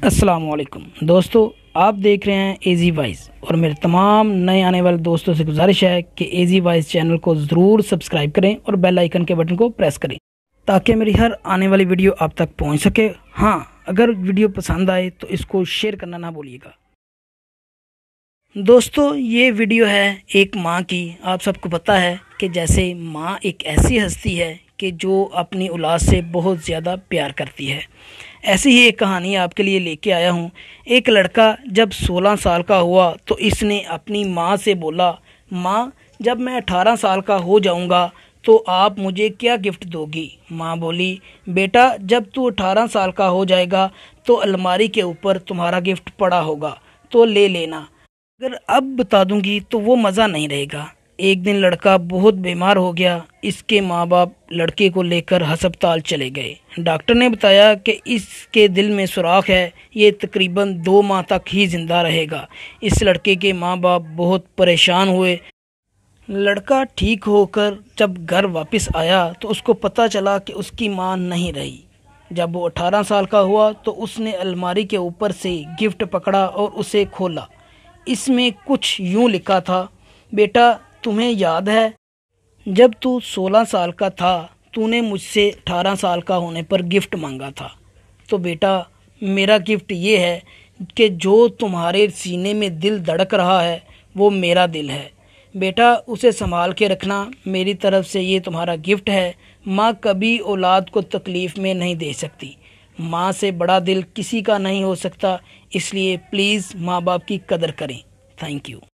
السلام علیکم دوستو، آپ دیکھ رہے ہیں ایزی وائز اور میرے تمام نئے آنے والے دوستوں سے گزارش ہے کہ ایزی وائز چینل کو ضرور سبسکرائب کریں اور بیل آئیکن کے بٹن کو پریس کریں تاکہ میری ہر آنے والی ویڈیو آپ تک پہنچ سکے۔ ہاں، اگر ویڈیو پسند آئے تو اس کو شیئر کرنا نہ بھولیے گا۔ دوستو، یہ ویڈیو ہے ایک ماں کی۔ آپ سب کو پتہ ہے کہ جیسے ماں ایک ایسی ہستی ہے کہ جو اپنی اولاد سے بہت زیادہ پیار کرتی ہے، ایسی ہی ایک کہانی آپ کے لیے لے کے آیا ہوں۔ ایک لڑکا جب 16 سال کا ہوا تو اس نے اپنی ماں سے بولا، ماں جب میں 18 سال کا ہو جاؤں گا تو آپ مجھے کیا گفٹ دو گی؟ ماں بولی، بیٹا جب تو 18 سال کا ہو جائے گا تو الماری کے اوپر تمہارا گفٹ پڑا ہوگا تو لے لینا، اگر اب بتا دوں گی تو وہ مزہ نہیں رہے گا۔ ایک دن لڑکا بہت بیمار ہو گیا۔ اس کے ماں باپ لڑکے کو لے کر ہسپتال چلے گئے۔ ڈاکٹر نے بتایا کہ اس کے دل میں سوراخ ہے، یہ تقریباً 2 ماہ تک ہی زندہ رہے گا۔ اس لڑکے کے ماں باپ بہت پریشان ہوئے۔ لڑکا ٹھیک ہو کر جب گھر واپس آیا تو اس کو پتہ چلا کہ اس کی ماں نہیں رہی۔ جب وہ 18 سال کا ہوا تو اس نے الماری کے اوپر سے گفٹ پکڑا اور اسے کھولا۔ اس میں کچھ یوں لکھا تھا، بیٹا تمہیں یاد ہے جب تو 16 سال کا تھا تو نے مجھ سے 18 سال کا ہونے پر گفٹ مانگا تھا، تو بیٹا میرا گفٹ یہ ہے کہ جو تمہارے سینے میں دل دھڑک رہا ہے وہ میرا دل ہے، بیٹا اسے سنبھال کے رکھنا، میری طرف سے یہ تمہارا گفٹ ہے۔ ماں کبھی اولاد کو تکلیف میں نہیں دے سکتی، ماں سے بڑا دل کسی کا نہیں ہو سکتا، اس لیے پلیز ماں باپ کی قدر کریں۔ Thank you.